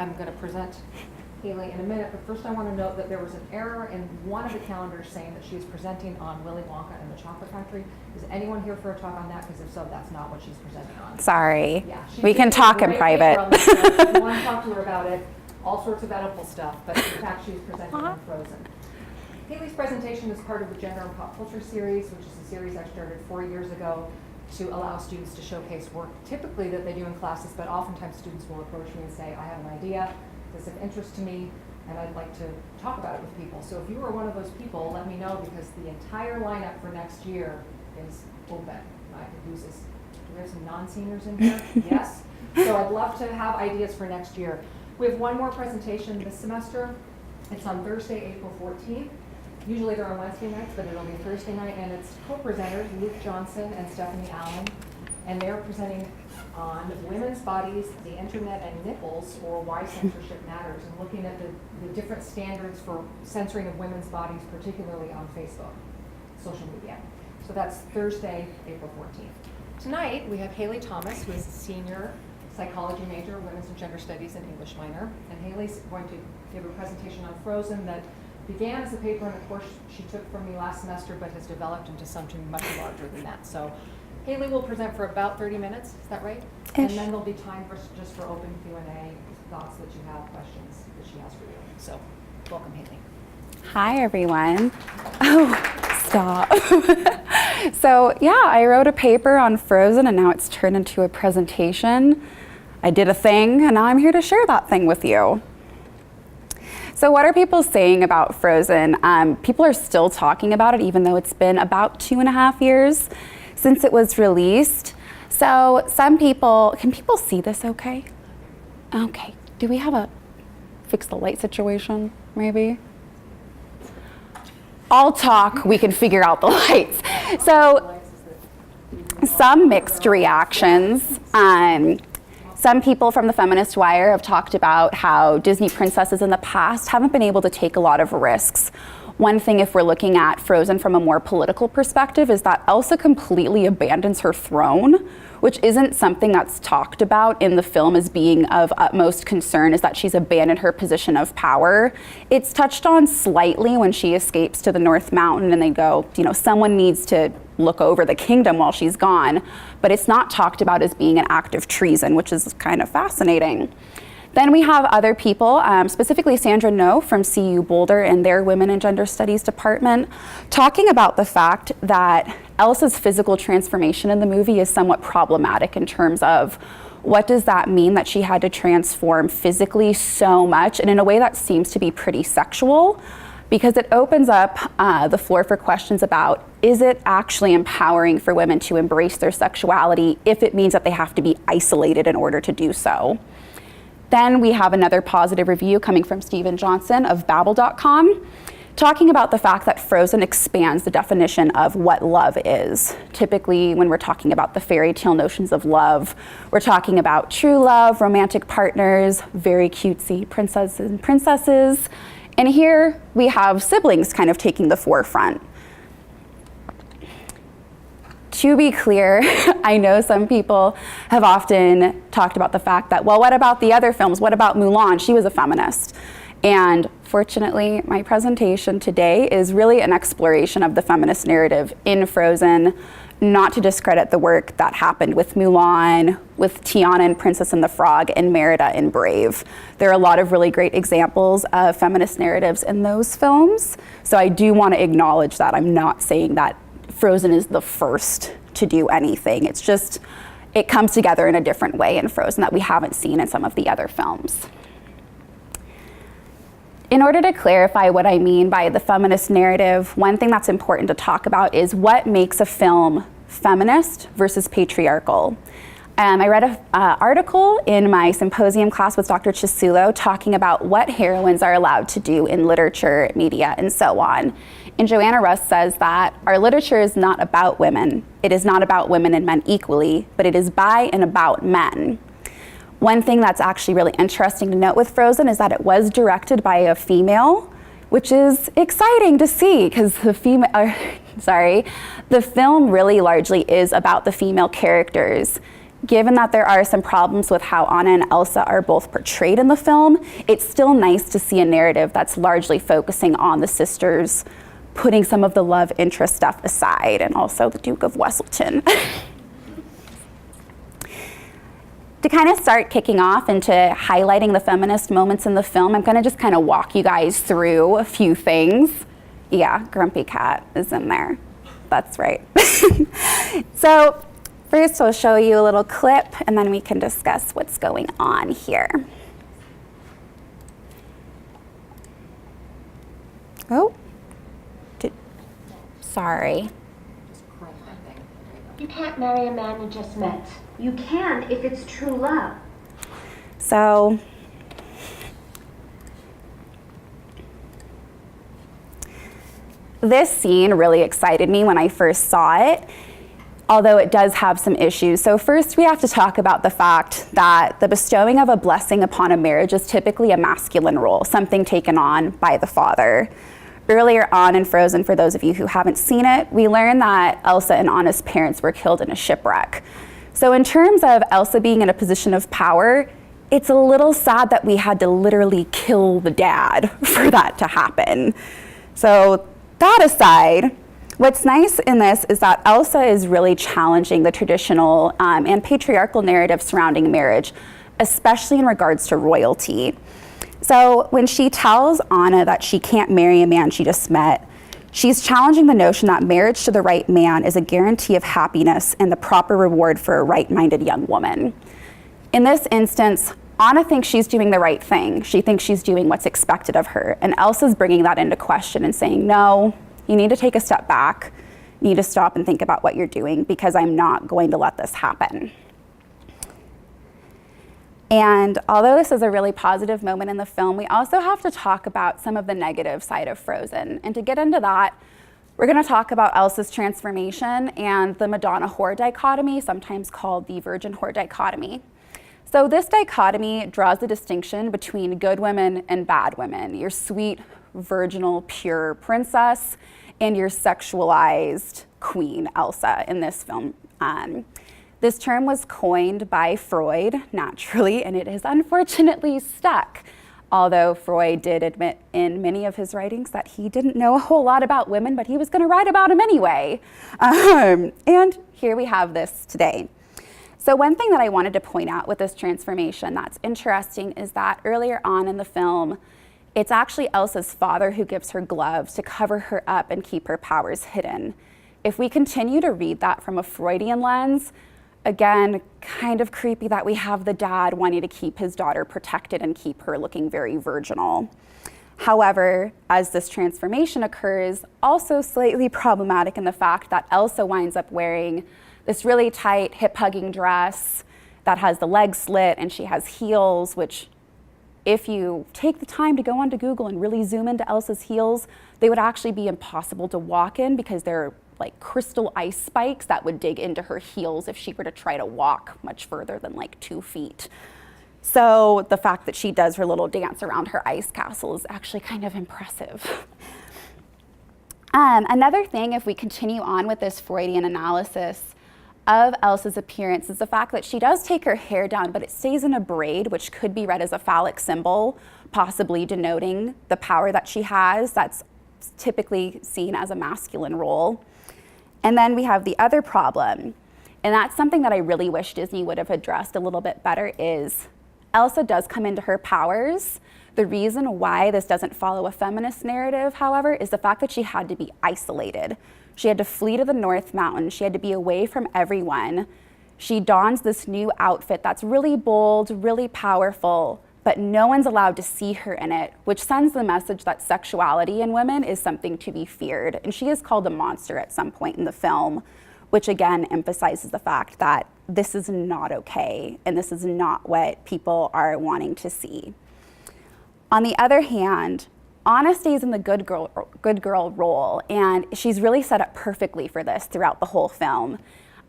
I'm going to present Haley in a minute, but first I want to note that there was an error in one of the calendars saying that she is presenting on Willy Wonka and the Chocolate Factory. Is anyone here for a talk on that? Because if so, that's not what she's presenting on. Sorry. Yeah, we can talk in private. If you want to talk to her about it, all sorts of edible stuff, but in fact she's presenting on Frozen. Haley's presentation is part of the Gender and Pop Culture series, which is a series I started 4 years ago to allow students to showcase work typically that they do in classes, but oftentimes students will approach me and say, I have an idea, this is of interest to me, and I'd like to talk about it with people. So if you are one of those people, let me know, because the entire lineup for next year is open. I could use this. Do we have some non-seniors in here? Yes? So I'd love to have ideas for next year. We have one more presentation this semester. It's on Thursday, April 14th. Usually they're on Wednesday nights, but it'll be Thursday night, and it's co-presenters Luke Johnson and Stephanie Allen, and they're presenting on women's bodies, the internet, and nipples, or why censorship matters, and looking at the different standards for censoring of women's bodies, particularly on Facebook, social media. So that's Thursday, April 14th. Tonight, we have Haley Thomas, who is a senior psychology major, women's and gender studies, and English minor, and Haley's going to give a presentation on Frozen that began as a paper in a course she took from me last semester, but has developed into something much larger than that. So Haley will present for about 30 minutes, is that right? And then there'll be time for just for open Q&A, thoughts that you have, questions that she has for you. So welcome, Haley. Hi, everyone. Oh, stop. So yeah, I wrote a paper on Frozen, and now it's turned into a presentation. I did a thing, and now I'm here to share that thing with you. So what are people saying about Frozen? People are still talking about it, even though it's been about 2.5 years since it was released. So some people, can people see this okay? Okay, do we have a fix the light situation, maybe? I'll talk, we can figure out the lights. So some mixed reactions. Some people from the Feminist Wire have talked about how Disney princesses in the past haven't been able to take a lot of risks. One thing, if we're looking at Frozen from a more political perspective, is that Elsa completely abandons her throne, which isn't something that's talked about in the film as being of utmost concern, is that she's abandoned her position of power. It's touched on slightly when she escapes to the North Mountain and they go, you know, someone needs to look over the kingdom while she's gone, but it's not talked about as being an act of treason, which is kind of fascinating. Then we have other people, specifically Sandra No from CU Boulder and their Women and Gender Studies department, talking about the fact that Elsa's physical transformation in the movie is somewhat problematic in terms of what does that mean that she had to transform physically so much and in a way that seems to be pretty sexual, because it opens up the floor for questions about, is it actually empowering for women to embrace their sexuality if it means that they have to be isolated in order to do so? Then we have another positive review coming from Stephen Johnson of Babbel.com, talking about the fact that Frozen expands the definition of what love is. Typically, when we're talking about the fairy tale notions of love, we're talking about true love, romantic partners, very cutesy princesses. And here we have siblings kind of taking the forefront. To be clear, I know some people have often talked about the fact that, well, what about the other films? What about Mulan? She was a feminist. And fortunately, my presentation today is really an exploration of the feminist narrative in Frozen, not to discredit the work that happened with Mulan, with Tiana and Princess and the Frog, and Merida in Brave. There are a lot of really great examples of feminist narratives in those films. So I do want to acknowledge that. I'm not saying that Frozen is the first to do anything. It's just, it comes together in a different way in Frozen that we haven't seen in some of the other films. In order to clarify what I mean by the feminist narrative, one thing that's important to talk about is what makes a film feminist versus patriarchal. I read an article in my symposium class with Dr. Chisulo talking about what heroines are allowed to do in literature, media, and so on. And Joanna Russ says that our literature is not about women. It is not about women and men equally, but it is by and about men. One thing that's actually really interesting to note with Frozen is that it was directed by a female, which is exciting to see because the film really largely is about the female characters. given that there are some problems with how Anna and Elsa are both portrayed in the film, it's still nice to see a narrative that's largely focusing on the sisters, putting some of the love interest stuff aside, and also the Duke of Weselton. To kind of start kicking off into highlighting the feminist moments in the film, I'm going to just kind of walk you guys through a few things. Yeah, Grumpy Cat is in there. That's right. So first I'll show you a little clip and then we can discuss what's going on here. Oh, sorry. You can't marry a man you just met. You can if it's true love. So, this scene really excited me when I first saw it, although it does have some issues. So first we have to talk about the fact that the bestowing of a blessing upon a marriage is typically a masculine role, something taken on by the father. Earlier on in Frozen, for those of you who haven't seen it, we learn that Elsa and Anna's parents were killed in a shipwreck. So in terms of Elsa being in a position of power, it's a little sad that we had to literally kill the dad for that to happen. So that aside, what's nice in this is that Elsa is really challenging the traditional and patriarchal narrative surrounding marriage, especially in regards to royalty. So when she tells Anna that she can't marry a man she just met, she's challenging the notion that marriage to the right man is a guarantee of happiness and the proper reward for a right-minded young woman. In this instance, Anna thinks she's doing the right thing. She thinks she's doing what's expected of her. And Elsa's bringing that into question and saying, no, you need to take a step back. You need to stop and think about what you're doing because I'm not going to let this happen. And although this is a really positive moment in the film, we also have to talk about some of the negative side of Frozen. And to get into that, we're going to talk about Elsa's transformation and the Madonna whore dichotomy, sometimes called the virgin whore dichotomy. So this dichotomy draws the distinction between good women and bad women, your sweet, virginal, pure princess, and your sexualized queen, Elsa, in this film. This term was coined by Freud, naturally, and it has unfortunately stuck. Although Freud did admit in many of his writings that he didn't know a whole lot about women, but he was going to write about them anyway. And here we have this today. So one thing that I wanted to point out with this transformation that's interesting is that earlier on in the film, it's actually Elsa's father who gives her gloves to cover her up and keep her powers hidden. If we continue to read that from a Freudian lens, again, kind of creepy that we have the dad wanting to keep his daughter protected and keep her looking very virginal. However, as this transformation occurs, also slightly problematic in the fact that Elsa winds up wearing this really tight hip-hugging dress that has the legs slit and she has heels, which if you take the time to go onto Google and really zoom into Elsa's heels, they would actually be impossible to walk in because they're like crystal ice spikes that would dig into her heels if she were to try to walk much further than like 2 feet. So the fact that she does her little dance around her ice castle is actually kind of impressive. Another thing, if we continue on with this Freudian analysis of Elsa's appearance, is the fact that she does take her hair down, but it stays in a braid, which could be read as a phallic symbol, possibly denoting the power that she has. That's typically seen as a masculine role. And then we have the other problem, and that's something that I really wish Disney would have addressed a little bit better, is Elsa does come into her powers. The reason why this doesn't follow a feminist narrative, however, is the fact that she had to be isolated. She had to flee to the North Mountain. She had to be away from everyone. She dons this new outfit that's really bold, really powerful, but no one's allowed to see her in it, which sends the message that sexuality in women is something to be feared. And she is called a monster at some point in the film, which again emphasizes the fact that this is not okay, and this is not what people are wanting to see. On the other hand, Anna stays in the good girl role, and she's really set up perfectly for this throughout the whole film.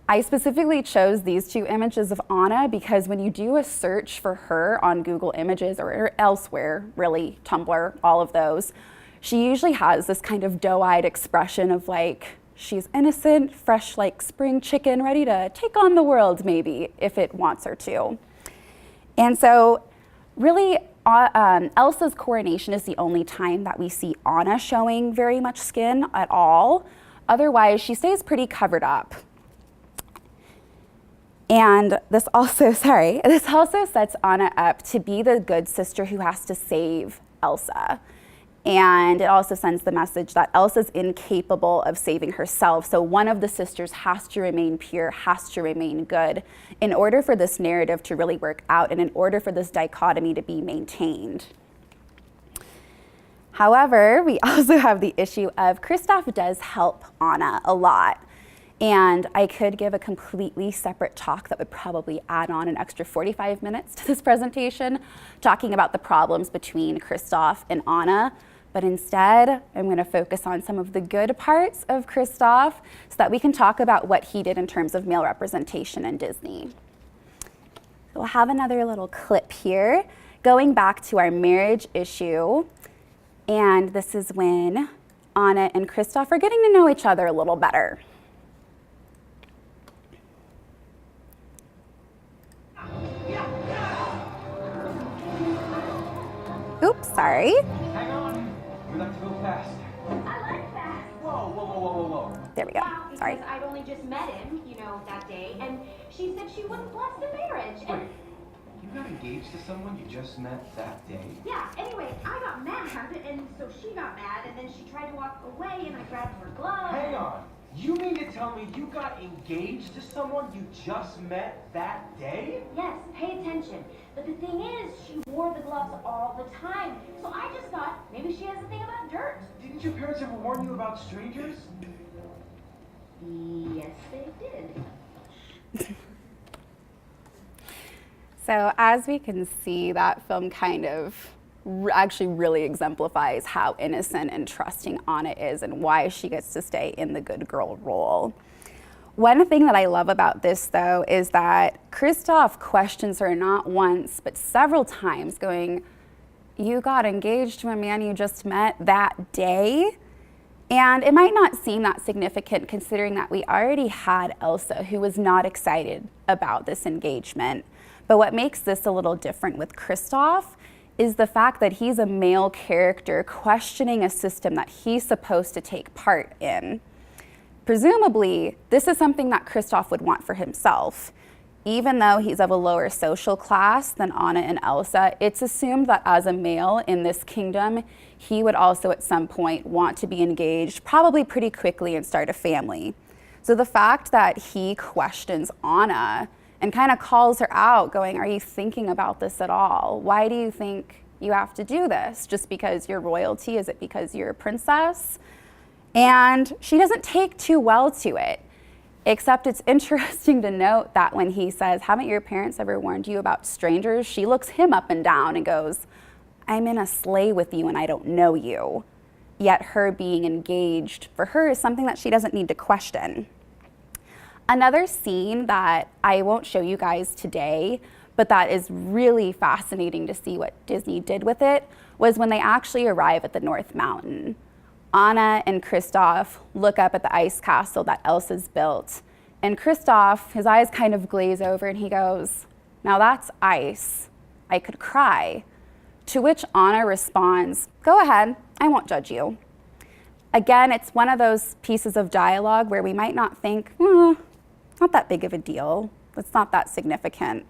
I specifically chose these two images of Anna because when you do a search for her on Google Images or elsewhere, really, Tumblr, all of those, she usually has this kind of doe-eyed expression of like She's innocent, fresh like spring chicken, ready to take on the world maybe if it wants her to. And so really Elsa's coronation is the only time that we see Anna showing very much skin at all. Otherwise, she stays pretty covered up. And this also sets Anna up to be the good sister who has to save Elsa. And it also sends the message that Elsa's incapable of saving herself. So one of the sisters has to remain pure, has to remain good in order for this narrative to really work out and in order for this dichotomy to be maintained. However, we also have the issue of Kristoff does help Anna a lot. And I could give a completely separate talk that would probably add on an extra 45 minutes to this presentation, talking about the problems between Kristoff and Anna. But instead, I'm going to focus on some of the good parts of Kristoff so that we can talk about what he did in terms of male representation in Disney. So we'll have another little clip here, going back to our marriage issue. And this is when Anna and Kristoff are getting to know each other a little better. Oops, sorry. Hang on. We like to go fast. I like that. Whoa. There we go. Yeah, because Sorry. I'd only just met him, that day, and she said she wasn't blessed in marriage. And Wait, you got engaged to someone you just met that day? yeah, anyway, I got mad, and so she got mad, and then she tried to walk away, and I grabbed her glove. Hang on. You mean to tell me you got engaged to someone you just met that day? Yes, pay attention. But the thing is, she wore the gloves all the time. So I just thought maybe she has a thing about dirt. Didn't your parents ever warn you about strangers? Yes, they did. So as we can see, that film kind of actually really exemplifies how innocent and trusting Anna is and why she gets to stay in the good girl role. One thing that I love about this, though, is that Kristoff questions her not once, but several times, going, "You got engaged to a man you just met that day?" And it might not seem that significant considering that we already had Elsa, who was not excited about this engagement. But what makes this a little different with Kristoff is the fact that he's a male character questioning a system that he's supposed to take part in. Presumably, this is something that Kristoff would want for himself. Even though he's of a lower social class than Anna and Elsa, it's assumed that as a male in this kingdom, he would also at some point want to be engaged, probably pretty quickly, and start a family. So the fact that he questions Anna and kind of calls her out, going, "Are you thinking about this at all? Why do you think you have to do this? Just because you're royalty? Is it because you're a princess?" And she doesn't take too well to it, except it's interesting to note that when he says, "Haven't your parents ever warned you about strangers?" she looks him up and down and goes, "I'm in a sleigh with you and I don't know you." Yet her being engaged for her is something that she doesn't need to question. Another scene that I won't show you guys today, but that is really fascinating to see what Disney did with it, was when they actually arrive at the North Mountain. Anna and Kristoff look up at the ice castle that Elsa's built, and Kristoff, his eyes kind of glaze over and he goes, "Now that's ice. I could cry." To which Anna responds, "Go ahead, I won't judge you." Again, it's one of those pieces of dialogue where we might not think, not that big of a deal. It's not that significant.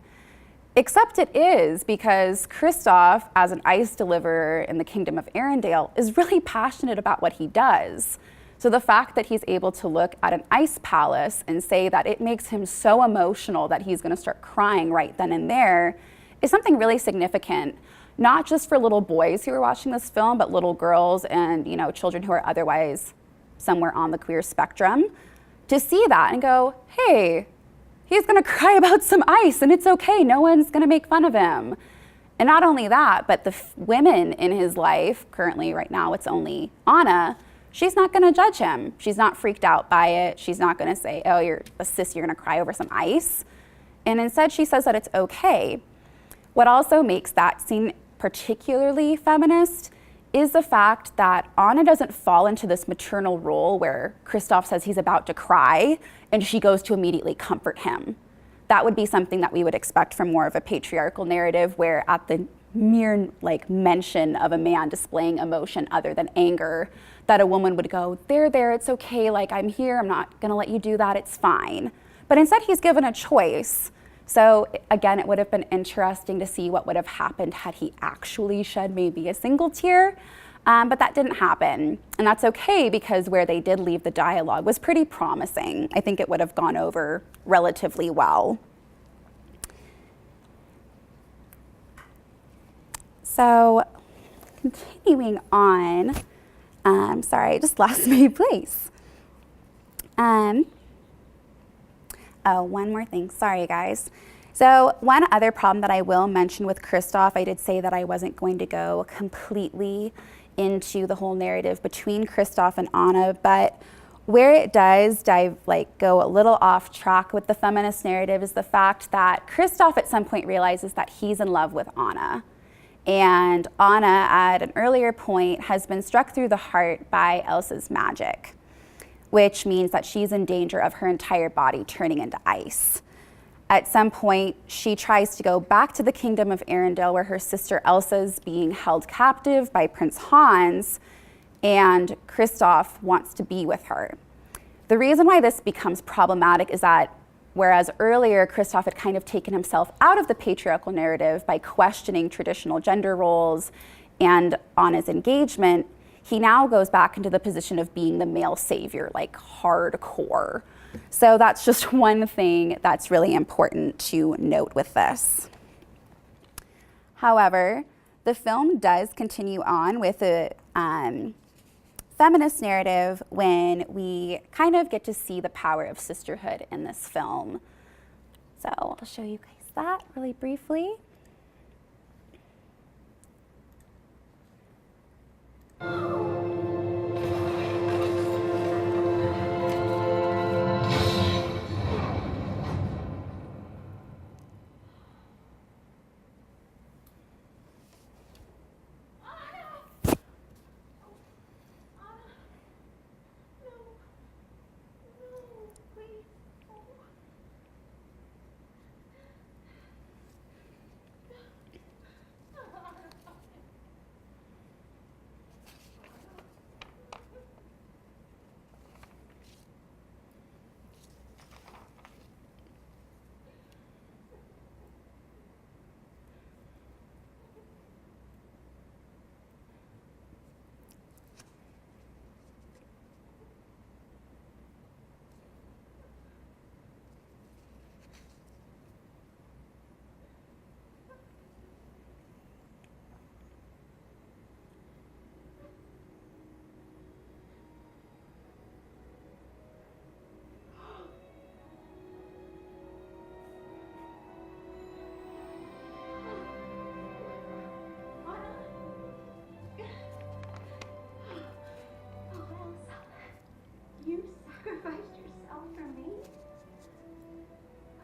Except it is, because Kristoff, as an ice deliverer in the Kingdom of Arendelle, is really passionate about what he does. So the fact that he's able to look at an ice palace and say that it makes him so emotional that he's going to start crying right then and there is something really significant, not just for little boys who are watching this film, but little girls and children who are otherwise somewhere on the queer spectrum, to see that and go, hey, he's going to cry about some ice and it's okay. No one's going to make fun of him. And not only that, but the women in his life, currently right now it's only Anna, she's not going to judge him. She's not freaked out by it. She's not going to say, "Oh, you're a sis, you're going to cry over some ice." And instead she says that it's okay. What also makes that scene particularly feminist is the fact that Anna doesn't fall into this maternal role where Kristoff says he's about to cry and she goes to immediately comfort him. That would be something that we would expect from more of a patriarchal narrative, where at the mere mention of a man displaying emotion other than anger, that a woman would go, there, it's okay, I'm here, I'm not gonna let you do that, it's fine. But instead he's given a choice. So again, it would have been interesting to see what would have happened had he actually shed maybe a single tear, but that didn't happen. And that's okay, because where they did leave the dialogue was pretty promising. I think it would have gone over relatively well. So continuing on, sorry, I just lost my place. Oh, one more thing, sorry guys. So one other problem that I will mention with Kristoff, I did say that I wasn't going to go completely into the whole narrative between Kristoff and Anna, but where it does go a little off track with the feminist narrative is the fact that Kristoff at some point realizes that he's in love with Anna. And Anna, at an earlier point, has been struck through the heart by Elsa's magic, which means that she's in danger of her entire body turning into ice. At some point, she tries to go back to the kingdom of Arendelle, where her sister Elsa's being held captive by Prince Hans, and Kristoff wants to be with her. The reason why this becomes problematic is that whereas earlier Kristoff had kind of taken himself out of the patriarchal narrative by questioning traditional gender roles and Anna's engagement, he now goes back into the position of being the male savior, hardcore. So that's just one thing that's really important to note with this. However, the film does continue on with a feminist narrative when we kind of get to see the power of sisterhood in this film. So I'll show you guys that really briefly.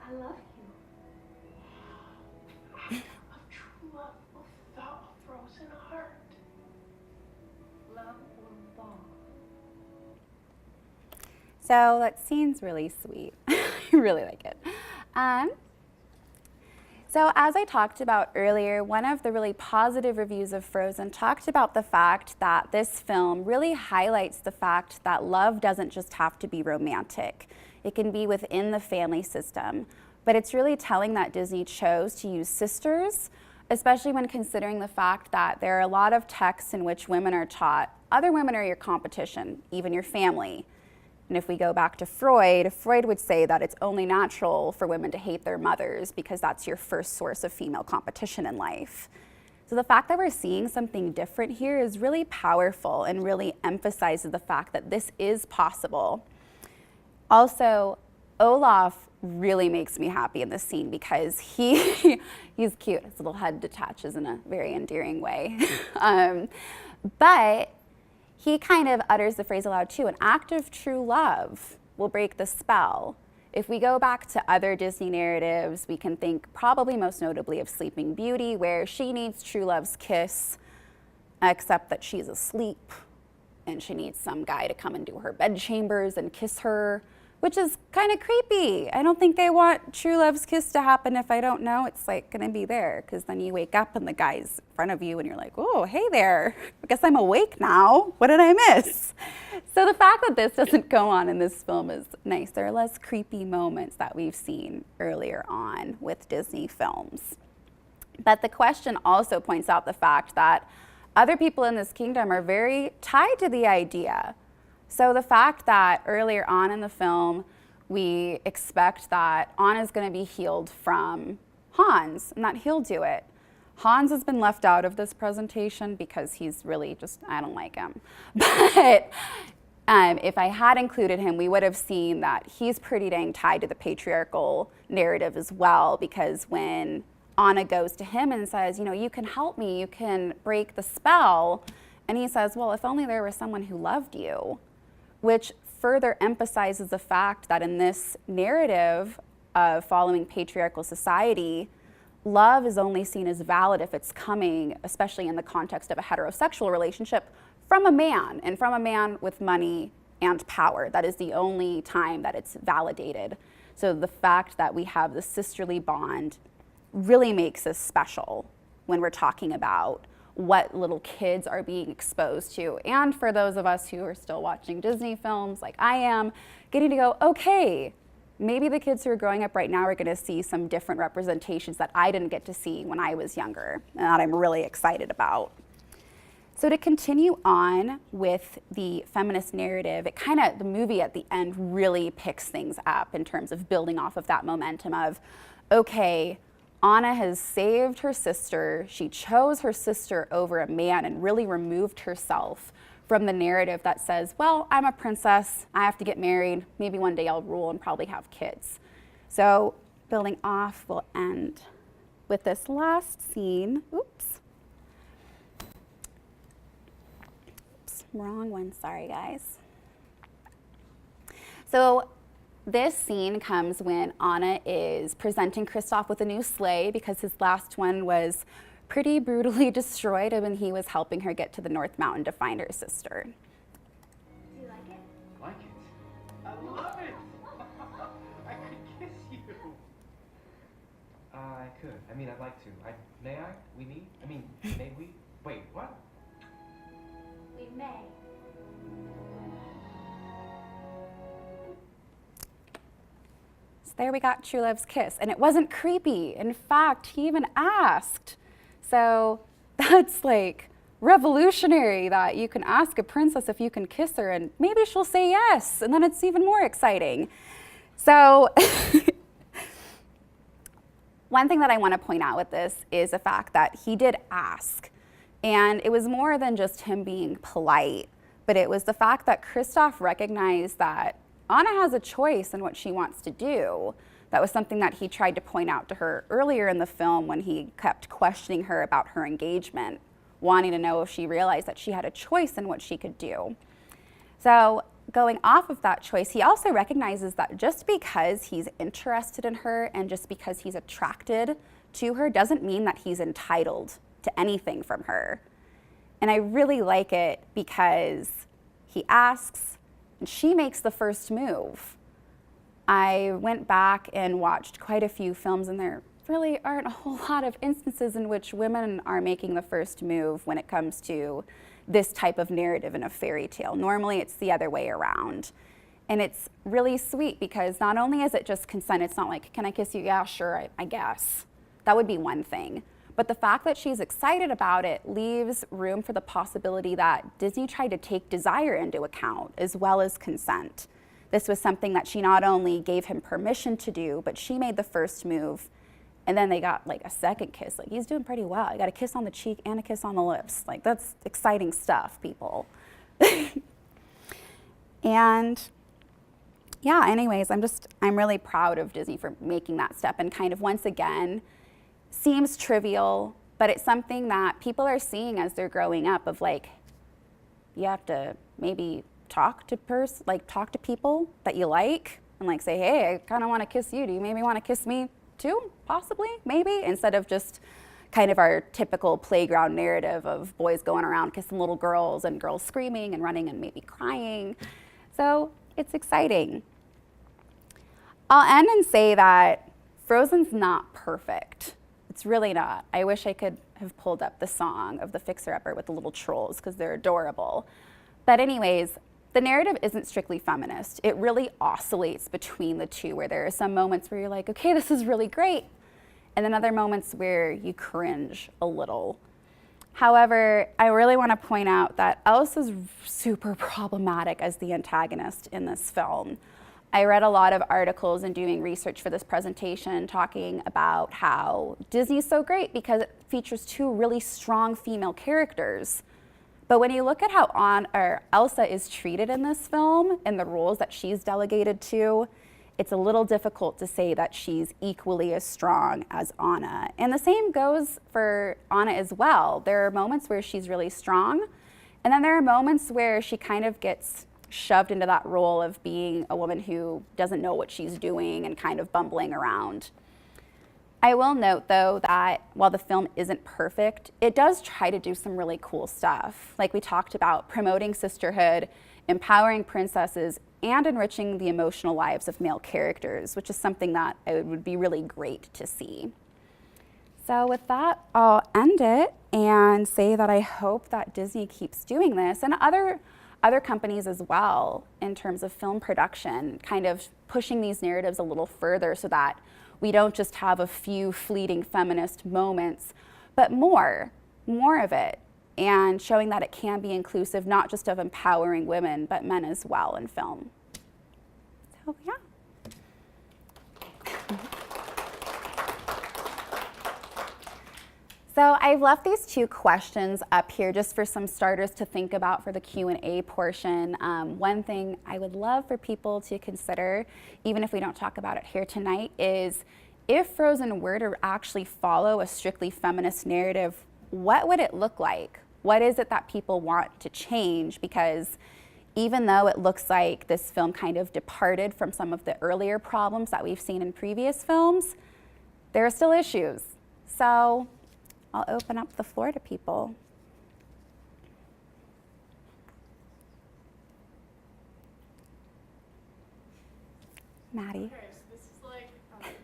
I love you. Of true love without a frozen heart. Love or bond. So that scene's really sweet. I really like it. So as I talked about earlier, one of the really positive reviews of Frozen talked about the fact that this film really highlights the fact that love doesn't just have to be romantic. It can be within the family system. But it's really telling that Disney chose to use sisters, especially when considering the fact that there are a lot of texts in which women are taught, other women are your competition, even your family. And if we go back to Freud, Freud would say that it's only natural for women to hate their mothers because that's your first source of female competition in life. So the fact that we're seeing something different here is really powerful and really emphasizes the fact that this is possible. Also, Olaf really makes me happy in this scene because he's cute. His little head detaches in a very endearing way. But he kind of utters the phrase aloud too, an act of true love will break the spell. If we go back to other Disney narratives, we can think probably most notably of Sleeping Beauty, where she needs true love's kiss except that she's asleep and she needs some guy to come into her bedchambers and kiss her, which is kind of creepy. I don't think I want true love's kiss to happen if I don't know it's like gonna be there, because then you wake up and the guy's in front of you and you're like, oh, hey there, I guess I'm awake now. What did I miss? So the fact that this doesn't go on in this film is nice. There are less creepy moments that we've seen earlier on with Disney films. But the question also points out the fact that other people in this kingdom are very tied to the idea. So the fact that earlier on in the film, we expect that Anna's going to be healed from Hans and that he'll do it. Hans has been left out of this presentation because he's really just, I don't like him. But if I had included him, we would have seen that he's pretty dang tied to the patriarchal narrative as well, because when Anna goes to him and says, you know, you can help me, you can break the spell, and he says, well, if only there was someone who loved you, which further emphasizes the fact that in this narrative of following patriarchal society, love is only seen as valid if it's coming, especially in the context of a heterosexual relationship, from a man, and from a man with money and power. That is the only time that it's validated. So the fact that we have the sisterly bond really makes us special when we're talking about what little kids are being exposed to. And for those of us who are still watching Disney films like I am, getting to go, okay, maybe the kids who are growing up right now are gonna see some different representations that I didn't get to see when I was younger, and that I'm really excited about. So to continue on with the feminist narrative, the movie at the end really picks things up in terms of building off of that momentum of, okay, Anna has saved her sister. She chose her sister over a man and really removed herself from the narrative that says, well, I'm a princess, I have to get married, maybe one day I'll rule and probably have kids. So building off, we'll end with this last scene. Oops, wrong one, sorry guys. So this scene comes when Anna is presenting Kristoff with a new sleigh because his last one was pretty brutally destroyed when he was helping her get to the North Mountain to find her sister. Do you like it? Like it? I love it! I could kiss you! I could. I mean, I'd like to. May I? We need? I mean, may we? Wait, what? We may. So there we got true love's kiss, and it wasn't creepy. In fact, he even asked. So that's like revolutionary, that you can ask a princess if you can kiss her and maybe she'll say yes, and then it's even more exciting. So one thing that I want to point out with this is the fact that he did ask, and it was more than just him being polite, but it was the fact that Kristoff recognized that Anna has a choice in what she wants to do. That was something that he tried to point out to her earlier in the film when he kept questioning her about her engagement, wanting to know if she realized that she had a choice in what she could do. So going off of that choice, he also recognizes that just because he's interested in her and just because he's attracted to her doesn't mean that he's entitled to anything from her. And I really like it because he asks and she makes the first move. I went back and watched quite a few films, and there really aren't a whole lot of instances in which women are making the first move when it comes to this type of narrative in a fairy tale. Normally it's the other way around. And it's really sweet because not only is it just consent, it's not like, can I kiss you? Yeah, sure, I guess. That would be one thing. But the fact that she's excited about it leaves room for the possibility that Disney tried to take desire into account as well as consent. This was something that she not only gave him permission to do, but she made the first move, and then they got like a second kiss. Like, he's doing pretty well. I got a kiss on the cheek and a kiss on the lips. Like, that's exciting stuff, people. And yeah, anyways, I'm really proud of Disney for making that step, and kind of once again, seems trivial, but it's something that people are seeing as they're growing up of like, you have to maybe talk to people that you like and like say, hey, I kind of want to kiss you. Do you maybe want to kiss me too? Possibly, maybe, instead of just kind of our typical playground narrative of boys going around kissing little girls and girls screaming and running and maybe crying. So it's exciting. I'll end and say that Frozen's not perfect. It's really not. I wish I could have pulled up the song of the fixer-upper with the little trolls because they're adorable. But anyways, the narrative isn't strictly feminist. It really oscillates between the two, where there are some moments where you're like, okay, this is really great, and then other moments where you cringe a little. However, I really want to point out that Elsa's super problematic as the antagonist in this film. I read a lot of articles and doing research for this presentation talking about how Disney's so great because it features two really strong female characters. But when you look at how Elsa is treated in this film and the roles that she's delegated to, it's a little difficult to say that she's equally as strong as Anna. And the same goes for Anna as well. There are moments where she's really strong, and then there are moments where she kind of gets shoved into that role of being a woman who doesn't know what she's doing and kind of bumbling around. I will note, though, that while the film isn't perfect, it does try to do some really cool stuff. Like we talked about, promoting sisterhood, empowering princesses, and enriching the emotional lives of male characters, which is something that it would be really great to see. So with that, I'll end it and say that I hope that Disney keeps doing this, and other companies as well, in terms of film production, kind of pushing these narratives a little further so that we don't just have a few fleeting feminist moments, but more of it, and showing that it can be inclusive, not just of empowering women, but men as well in film. So yeah. So I've left these two questions up here just for some starters to think about for the Q&A portion. One thing I would love for people to consider, even if we don't talk about it here tonight, is if Frozen were to actually follow a strictly feminist narrative, what would it look like? What is it that people want to change? Because even though it looks like this film kind of departed from some of the earlier problems that we've seen in previous films, there are still issues. So I'll open up the floor to people. Maddie. Okay, so this is like, okay,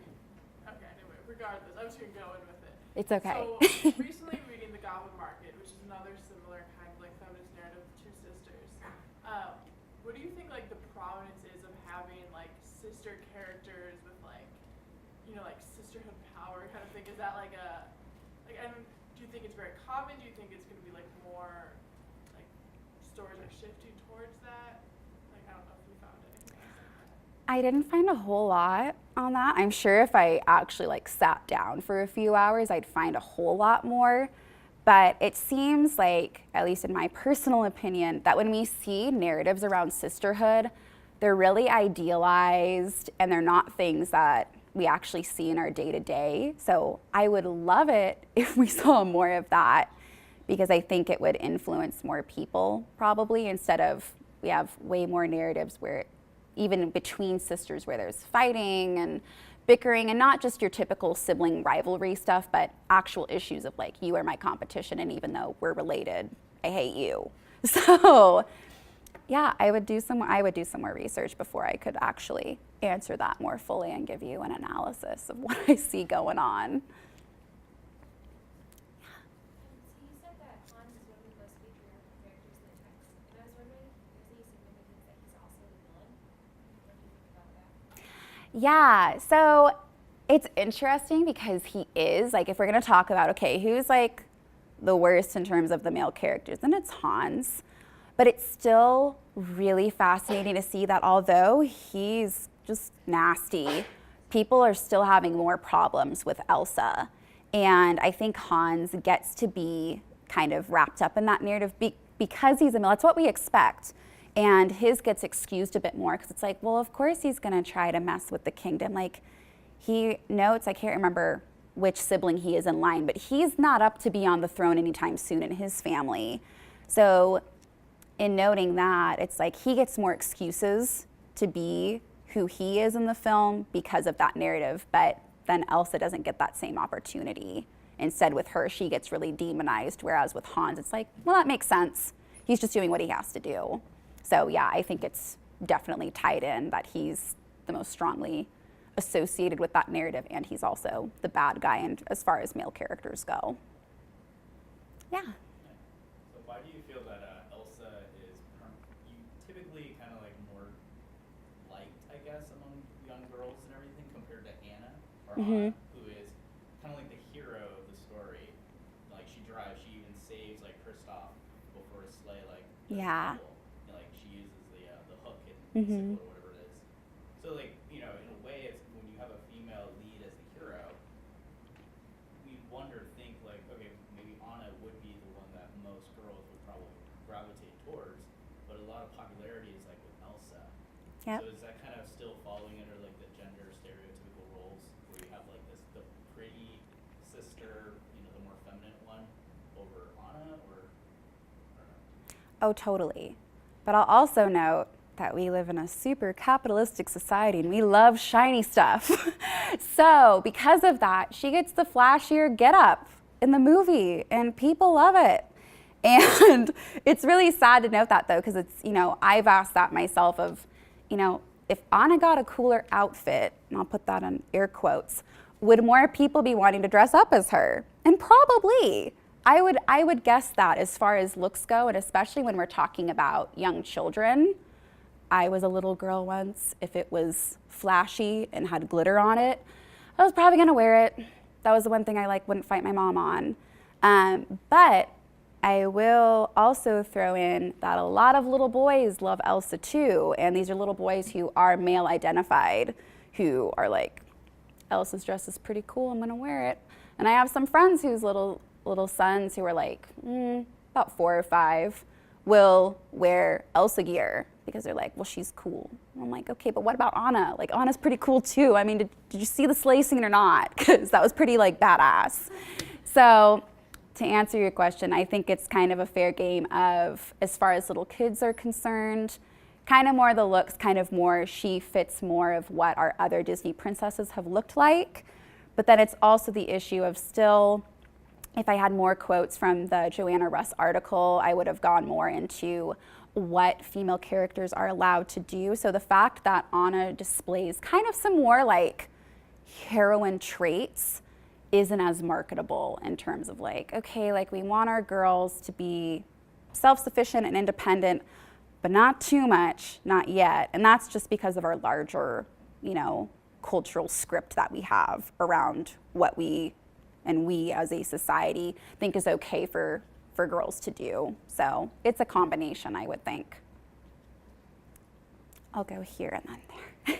anyway, regardless, I'm just gonna go in with it. It's okay. So, recently reading The Goblin Market, which is another similar kind of like feminist narrative of two sisters, what do you think like the prominence is of having like sister characters with like, you know, like sisterhood power kind of thing? Is that like a, like, and do you think it's very common? Do you think it's gonna be like more, like, stories are shifting towards that? Like, I don't know if you found anything like that. I didn't find a whole lot on that. I'm sure if I actually like sat down for a few hours, I'd find a whole lot more. But it seems like, at least in my personal opinion, that when we see narratives around sisterhood, they're really idealized and they're not things that we actually see in our day-to-day. So I would love it if we saw more of that, because I think it would influence more people probably, instead of we have way more narratives where even between sisters where there's fighting and bickering, and not just your typical sibling rivalry stuff, but actual issues of like, you are my competition, and even though we're related, I hate you. So yeah, I would do some more research before I could actually answer that more fully and give you an analysis of what I see going on. So you said that Hans is one of the most patriarchal characters in the text, and I was wondering if there's any significance that he's also the villain. What do you think about that? Yeah, so it's interesting because he is, like, if we're gonna talk about, okay, who's like the worst in terms of the male characters, then it's Hans. But it's still really fascinating to see that although he's just nasty, people are still having more problems with Elsa. And I think Hans gets to be kind of wrapped up in that narrative because he's a male. That's what we expect. And his gets excused a bit more because it's like, well, of course he's gonna try to mess with the kingdom. Like, he notes, I can't remember which sibling he is in line, but he's not up to be on the throne anytime soon in his family. So in noting that, it's like he gets more excuses to be who he is in the film because of that narrative, but then Elsa doesn't get that same opportunity. Instead, with her, she gets really demonized, whereas with Hans, it's like, well, that makes sense. He's just doing what he has to do. So yeah, I think it's definitely tied in that he's the most strongly associated with that narrative, and he's also the bad guy, and as far as male characters go. Yeah. So why do you feel that Elsa is typically kind of like more liked, I guess, among young girls and everything compared to Anna or Anna, who is kind of like the hero of the story. Like she drives, she even saves like Kristoff before a sleigh like does Yeah. the wheel. You know, like she uses the hook and sickle or whatever it is. So like, you know, in a way, it's when you have a female lead as the hero, we think like, okay, maybe Anna would be the one that most girls would probably gravitate towards, but a lot of popularity is like with Elsa. Yep. So is that kind of still falling under like the gender stereotypical roles where you have like the pretty sister, you know, the more feminine one over Anna, or I don't know. Oh, totally. But I'll also note that we live in a super capitalistic society and we love shiny stuff. So because of that, she gets the flashier getup in the movie and people love it. And it's really sad to note that though, because it's, you know, I've asked that myself of, you know, if Anna got a cooler outfit, and I'll put that in air quotes, would more people be wanting to dress up as her? And probably. I would guess that as far as looks go, and especially when we're talking about young children. I was a little girl once. If it was flashy and had glitter on it, I was probably gonna wear it. That was the one thing I wouldn't fight my mom on. But I will also throw in that a lot of little boys love Elsa too, and these are little boys who are male identified, who are like, Elsa's dress is pretty cool, I'm gonna wear it. And I have some friends whose little sons who are like, about 4 or 5, will wear Elsa gear because they're like, well, she's cool. And I'm like, okay, but what about Anna? Like, Anna's pretty cool too. I mean, did you see the sleigh scene or not? Because that was pretty like badass. So to answer your question, I think it's kind of a fair game of, as far as little kids are concerned, kind of more the looks, kind of more she fits more of what our other Disney princesses have looked like. But then it's also the issue of still, if I had more quotes from the Joanna Russ article, I would have gone more into what female characters are allowed to do. So the fact that Anna displays kind of some more like heroine traits isn't as marketable in terms of like, okay, like we want our girls to be self-sufficient and independent, but not too much, not yet. And that's just because of our larger, you know, cultural script that we have around what we as a society think is okay for girls to do. So it's a combination, I would think. I'll go here and then there.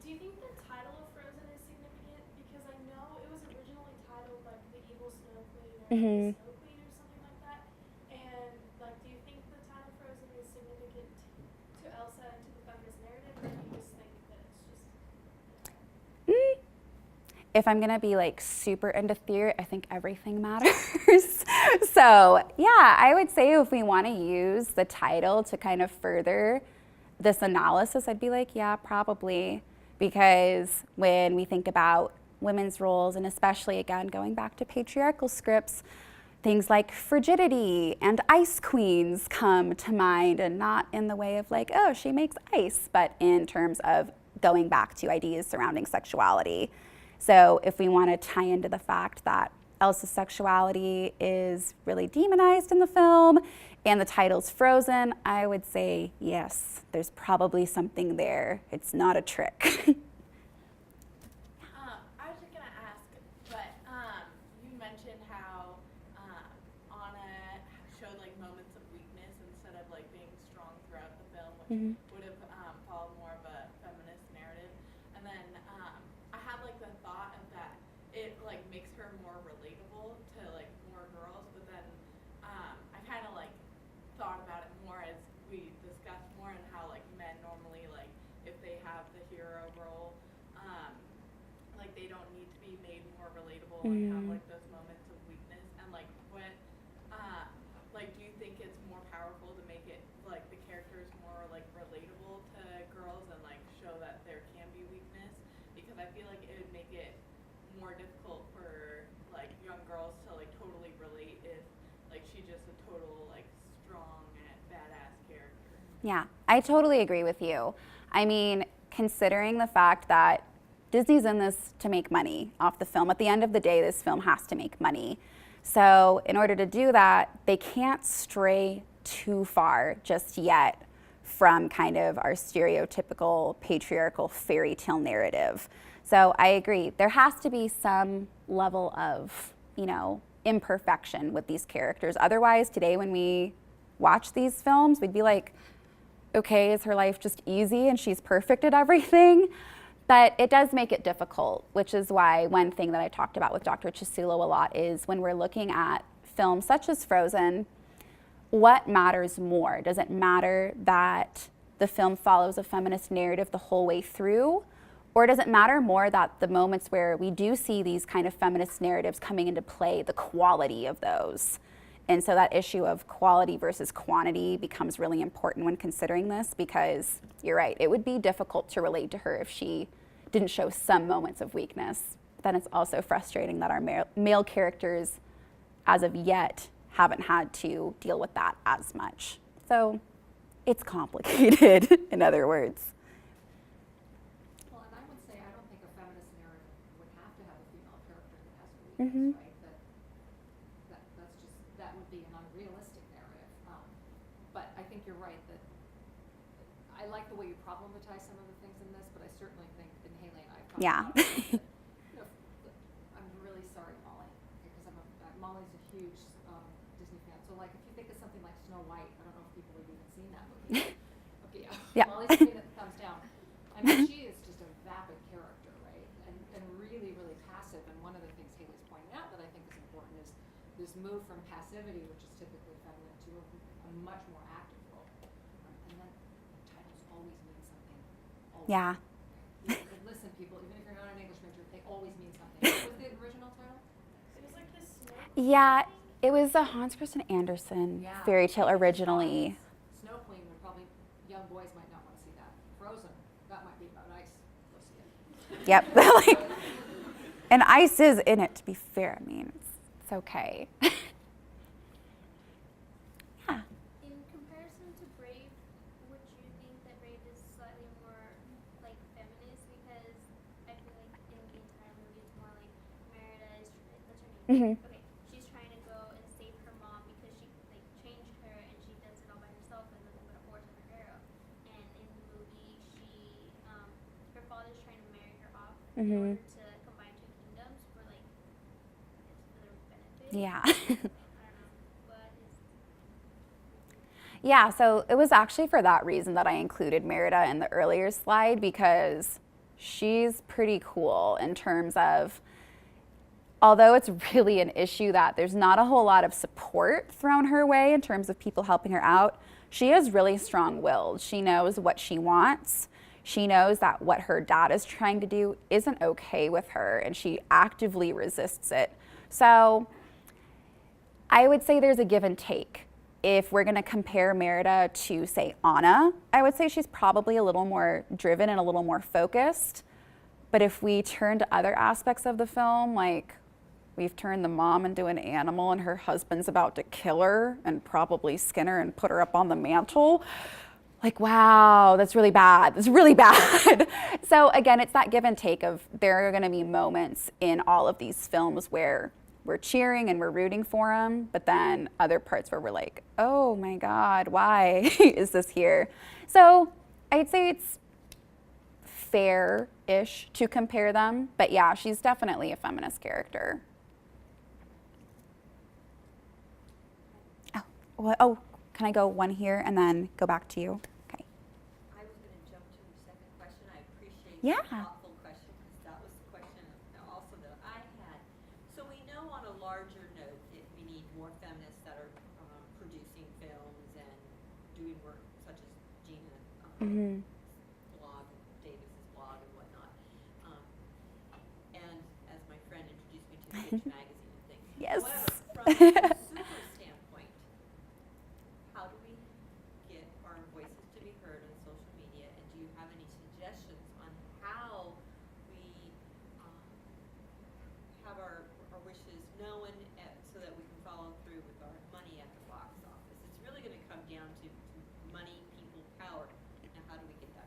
Do you think the title of Frozen is significant? Because I know it was originally titled like The Evil Snow Queen or The Snow Queen or something like that. And like, do you think the title Frozen is significant to Elsa and to the feminist narrative, or do you just think that it's just? If I'm gonna be like super into theory, I think everything matters. So yeah, I would say if we wanna use the title to kind of further this analysis, I'd be like, yeah, probably. Because when we think about women's roles, and especially again, going back to patriarchal scripts, things like frigidity and ice queens come to mind, and not in the way of like, oh, she makes ice, but in terms of going back to ideas surrounding sexuality. So if we want to tie into the fact that Elsa's sexuality is really demonized in the film and the title's Frozen, I would say yes, there's probably something there. It's not a trick. I was just gonna ask, but you mentioned how Anna showed like moments of weakness instead of like being strong throughout the film, which would have followed more of a feminist narrative. And then I had like the thought of that it like makes her more relatable to like more girls, but then I kind of like thought about it more as we discussed more and how like men normally like if they have the hero role, like they don't need to be made more relatable and have like those moments of weakness. And like what like do you think it's more powerful to make it like the characters more like relatable to girls and like show that there can be weakness? Because I feel like it would make it more difficult for like young girls Yeah, I totally agree with you. I mean, considering the fact that Disney's in this to make money off the film, at the end of the day, this film has to make money. So in order to do that, they can't stray too far just yet from kind of our stereotypical patriarchal fairy tale narrative. So I agree, there has to be some level of, imperfection with these characters. Otherwise, today when we watch these films, we'd be like, okay, is her life just easy and she's perfect at everything? But it does make it difficult, which is why one thing that I talked about with Dr. Chisulo a lot is when we're looking at films such as Frozen, what matters more? Does it matter that the film follows a feminist narrative the whole way through? Or does it matter more that the moments where we do see these kind of feminist narratives coming into play, the quality of those? And so that issue of quality versus quantity becomes really important when considering this, because you're right, it would be difficult to relate to her if she didn't show some moments of weakness. Then it's also frustrating that our male characters, as of yet, haven't had to deal with that as much. So it's complicated, in other words. Well, and I would say I don't think a feminist narrative would have to have a female character that has a weakness, right? That would be an unrealistic narrative. But I think you're right that I like the way you problematize some of the things in this, but I certainly think, and Haley and I have talked Yeah. about it, that, I'm really sorry, Molly, because Molly's a huge Disney fan. So like if you think of something like Snow White, I don't know if people have even seen that movie. Okay, Yeah. Molly's giving it the thumbs down. I mean, she is just a vapid character, right? And really, really passive. And one of the things Haley's pointing out that I think is important is this move from passivity, which is typically feminine, to a much more active role. And then titles always mean something. Always. Yeah. Listen, people, even if you're not an English major, they always mean something. What was the original title? It was like this snow. Yeah, it was a Hans Christian Andersen fairy tale originally. Snow Queen would probably, young boys might not want to see that. Frozen, that might be about ice. Go see it. Yep. And ice is in it, to be fair. I mean, it's okay. Yeah. In comparison to Brave, would you think that Brave is slightly more like feminist? Because I feel like in the entire movie it's more like Merida is what's her name? Okay, she's trying to go and save her mom because she like changed her and she does it all by herself and nothing but a horse and her arrow. And in the movie, her father's trying to marry her off in order to combine two kingdoms for like for their benefit. Yeah. I don't know, but it's Yeah, so it was actually for that reason that I included Merida in the earlier slide, because she's pretty cool in terms of, although it's really an issue that there's not a whole lot of support thrown her way in terms of people helping her out, she is really strong-willed. She knows what she wants. She knows that what her dad is trying to do isn't okay with her, and she actively resists it. So I would say there's a give and take. If we're going to compare Merida to, say, Anna, I would say she's probably a little more driven and a little more focused. But if we turn to other aspects of the film, like we've turned the mom into an animal and her husband's about to kill her and probably skin her and put her up on the mantle, like, wow, that's really bad. That's really bad. So again, it's that give and take of there are going to be moments in all of these films where we're cheering and we're rooting for them, but then other parts where we're like, oh my God, why is this here? So I'd say it's fair-ish to compare them, but yeah, she's definitely a feminist character. Oh, can I go one here and then go back to you? Okay. I was going to jump to your second question. I appreciate Yeah. the thoughtful question, because that was the question also that I had. So we know on a larger note that we need more feminists that are producing films and doing work such as Gina blog, Davis's blog and whatnot. And as my friend introduced me to the Pitch magazine and things. Yes. However, from a consumer standpoint, how do we get our voices to be heard on social media, and do you have any suggestions on how we have our wishes known so that we can follow through with our money at the box office? It's really going to come down to money, people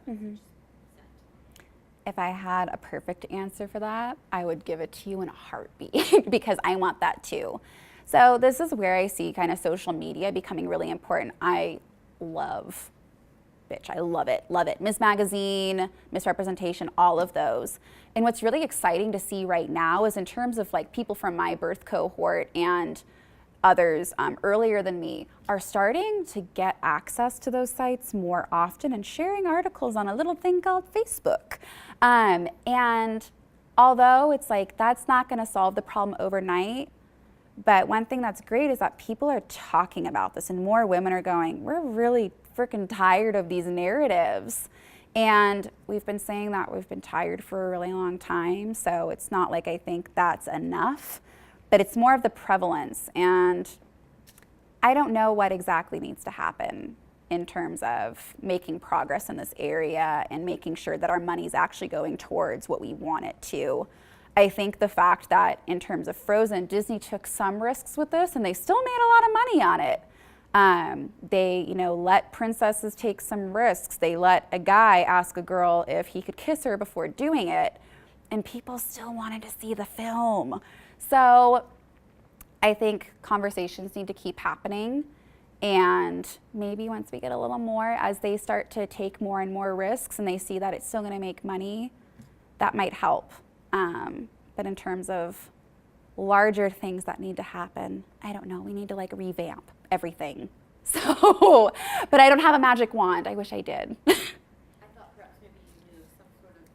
message sent. If I had a perfect answer for that, I would give it to you in a heartbeat because I want that too. So this is where I see kind of social media becoming really important. I love it, love it. Ms. Magazine, Misrepresentation, all of those. And what's really exciting to see right now is in terms of like people from my birth cohort and others earlier than me are starting to get access to those sites more often and sharing articles on a little thing called Facebook. And although it's like that's not going to solve the problem overnight, but one thing that's great is that people are talking about this and more women are going, we're really freaking tired of these narratives. And we've been saying that we've been tired for a really long time. So it's not like I think that's enough, but it's more of the prevalence. And I don't know what exactly needs to happen in terms of making progress in this area and making sure that our money is actually going towards what we want it to. I think the fact that in terms of Frozen, Disney took some risks with this and they still made a lot of money on it. They, let princesses take some risks. They let a guy ask a girl if he could kiss her before doing it, and people still wanted to see the film. So I think conversations need to keep happening. And maybe once we get a little more, as they start to take more and more risks and they see that it's still going to make money, that might help. But in terms of larger things that need to happen, I don't know. We need to like revamp everything. So, but I don't have a magic wand. I wish I did. I thought perhaps maybe you knew some sort of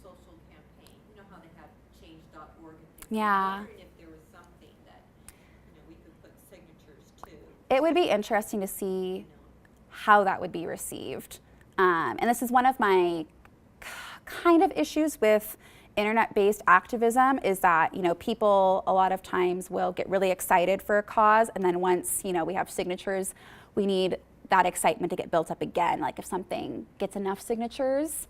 social campaign. You know how they have change.org and things. Yeah. I'm wondering if there was something that we could put signatures to. It would be interesting to see how that would be received. And this is one of my kind of issues with internet-based activism is that, people a lot of times will get really excited for a cause, and then once, we have signatures, we need that excitement to get built up again, like if something gets enough signatures,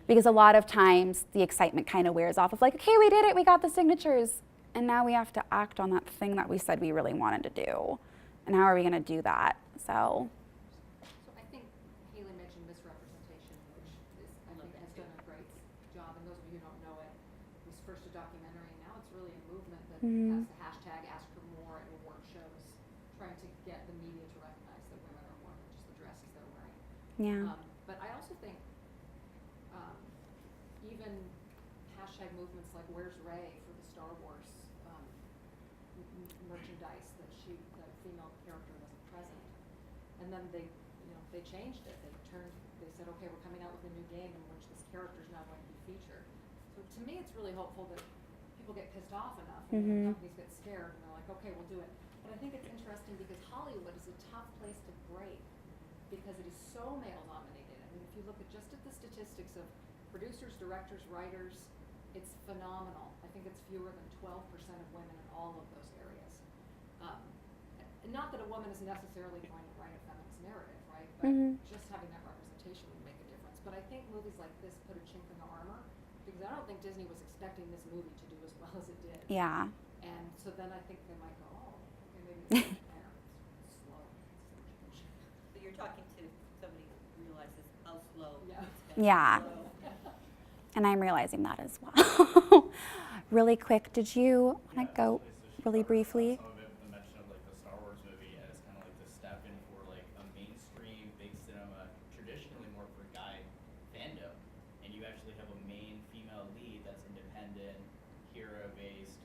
because a lot of times the excitement kind of wears off of like, okay, we did it, we got the signatures, and now we have to act on that thing that we said we really wanted to do. And how are we gonna do that? So I think Haley mentioned misrepresentation, which is, I think has done a great job, and those of you who don't know it, was first a documentary, and now it's really a movement that has the hashtag Ask for More and award shows, trying to get the media to recognize that women are more than just the dresses they're wearing. yeah. But I also think even hashtag movements like Where's Rey for the Star Wars merchandise, that the female character wasn't present, and then they changed it. They said, okay, we're coming out with a new game in which this character is now going to be featured. So to me, it's really hopeful that people get pissed off enough and companies get scared and they're like, okay, we'll do it. But I think it's interesting because Hollywood is a tough place to break because it is so male dominated. I mean, if you look at the statistics of producers, directors, writers, it's phenomenal. I think it's fewer than 12% of women in all of those areas. Not that a woman is necessarily going to write a feminist narrative, right? But just having that representation would make a difference. But I think movies like this put a chink in the armor because I don't think Disney was expecting this movie to do as well as it did. Yeah. And so then I think they might go, oh, okay, maybe it's there. It's slow. But you're talking to somebody who realizes how slow Yeah. it's been. Yeah. Slow. And I'm realizing that as well. Really quick, did you want to go really briefly? Some of it, the mention of like the Star Wars movie as kind of like the step in for like a mainstream big cinema, traditionally more for guy fandom, and you actually have a main female lead that's independent, hero based,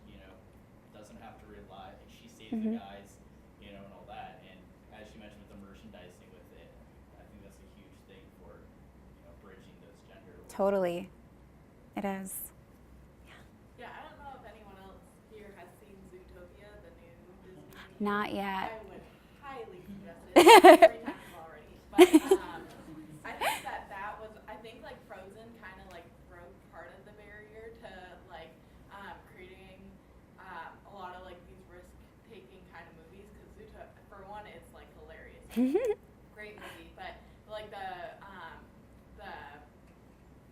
doesn't have to rely, like she saves the guys, and all that. And as she mentioned with the merchandising with it, I think that's a huge thing for bridging those gender roles. Totally. It is. Yeah, I don't know if anyone else here has seen Zootopia, the new Disney movie. Not yet. I would highly suggest it. 3 times already. But I think that was, like Frozen kind of like broke part of the barrier to like creating a lot of like these risk-taking kind of movies, because Zootopia, for one, it's like hilarious. Great movie, but like the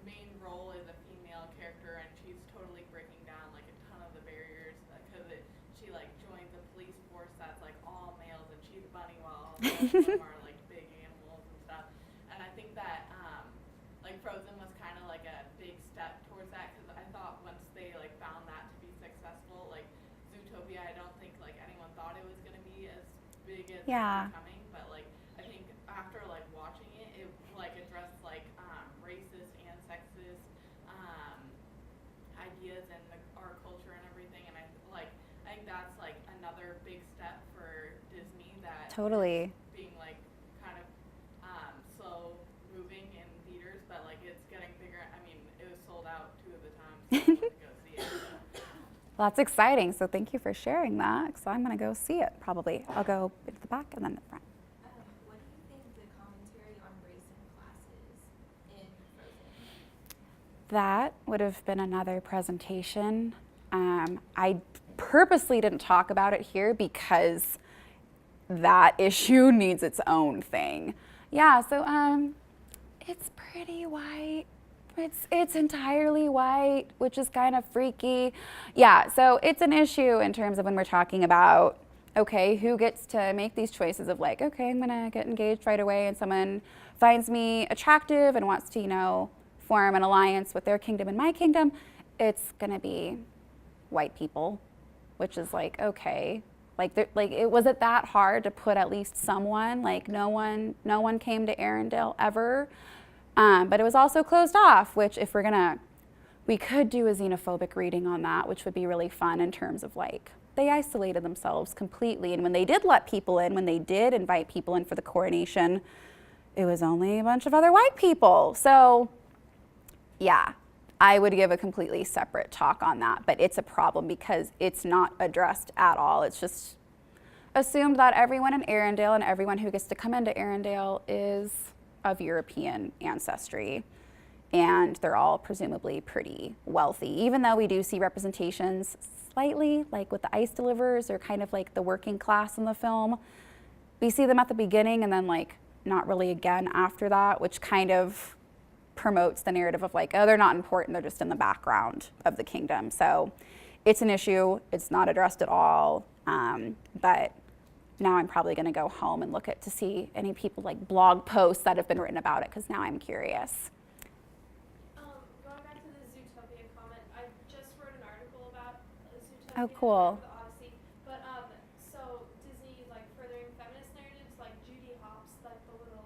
main role is a female character, and she's totally breaking down like a ton of the barriers because she like joins a police force that's like all males, and she's a bunny while all of them are like big animals and stuff. And I think that like Frozen was kind of like a big step towards that, because I thought once they like found that to be successful, like Zootopia, I don't think like anyone thought it was going to be as big as Yeah. it's becoming, but like I think after like watching it, it like addressed like racist and sexist ideas in our culture and everything, and I think that's like another big step for Disney that Totally. is being like kind of slow moving in theaters, but like it's getting bigger. I mean, it was sold out 2 of the times, so I went to go see it. So. Well, that's exciting. So thank you for sharing that. So I'm going to go see it probably. I'll go into the back and then the front. What do you think the commentary on race in classes in Frozen? That would have been another presentation. I purposely didn't talk about it here because that issue needs its own thing. Yeah, so it's pretty white. It's entirely white, which is kind of freaky. Yeah, so it's an issue in terms of when we're talking about, okay, who gets to make these choices of like, okay, I'm gonna get engaged right away and someone finds me attractive and wants to, you know, form an alliance with their kingdom and my kingdom. It's gonna be white people, which is like, okay. Was it that hard to put at least someone? Like no one came to Arendelle ever. But it was also closed off, which if we could do a xenophobic reading on that, which would be really fun in terms of like, they isolated themselves completely. And when they did let people in, when they did invite people in for the coronation, it was only a bunch of other white people. So yeah, I would give a completely separate talk on that, but it's a problem because it's not addressed at all. It's just assumed that everyone in Arendelle and everyone who gets to come into Arendelle is of European ancestry, and they're all presumably pretty wealthy, even though we do see representations slightly, like with the ice deliverers, or kind of like the working class in the film. We see them at the beginning and then like not really again after that, which kind of promotes the narrative of like, oh, they're not important, they're just in the background of the kingdom. So it's an issue, it's not addressed at all, but now I'm probably gonna go home and look to see any people like blog posts that have been written about it, because now I'm curious. Going back to the Zootopia comment, I just wrote an article about Zootopia. Oh, cool. For the Odyssey. But so Disney like furthering feminist narratives, like Judy Hopps, like the little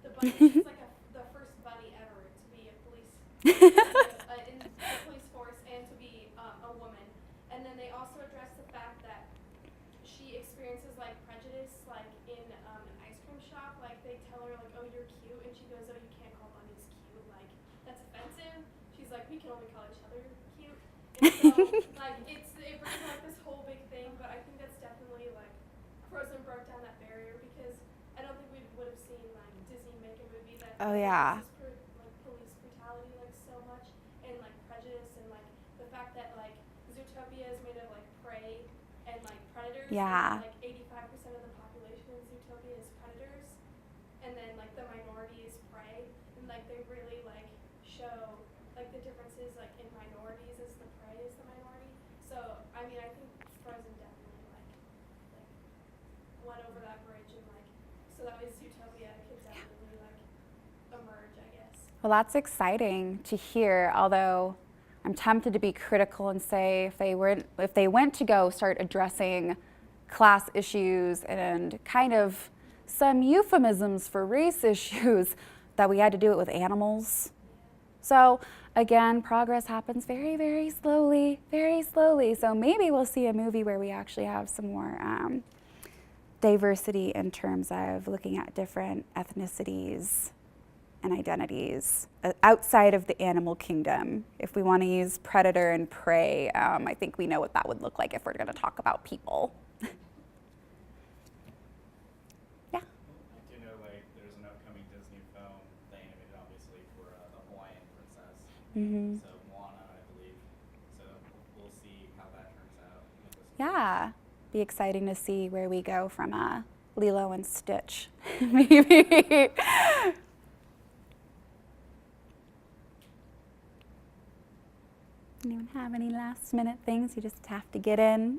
the bunny, she's like the first bunny ever to be a police in the police force and to be a woman. And then they also address the fact that she experiences like prejudice, like in an ice cream shop. Like they tell her like, oh, you're cute, and she goes, oh, you can't call bunnies cute. Like that's offensive. She's like, we can only call each other cute. And so like it brings like this whole big thing. But I think that's definitely like Frozen broke down that barrier, because I don't think we would have seen like Disney make a movie that Oh, yeah. like police brutality like so much, and like prejudice, and like the fact that like Zootopia is made of like prey and like predators. Yeah. And, like 85% of the population in Zootopia is predators, and then like the minority is prey, and like they really like show like the differences like in minorities as the prey is the minority. So I mean, I think Frozen definitely like went over that bridge, and like so that way Zootopia could definitely like emerge, I guess. Well, that's exciting to hear, although I'm tempted to be critical and say if they went to go start addressing class issues and kind of some euphemisms for race issues, that we had to do it with animals. So again, progress happens very, very slowly, very slowly. So maybe we'll see a movie where we actually have some more diversity in terms of looking at different ethnicities and identities outside of the animal kingdom. If we want to use predator and prey, I think we know what that would look like if we're going to talk about people. Yeah. I do know like there's an upcoming Disney film, the animated obviously, for the Hawaiian princess. Mm-hmm. So Moana, I believe. So we'll see how that turns out. Yeah, be exciting to see where we go from Lilo and Stitch, maybe. Anyone have any last minute things you just have to get in?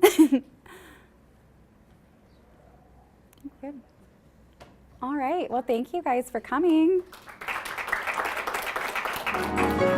Good. All right, well, thank you guys for coming. Bye.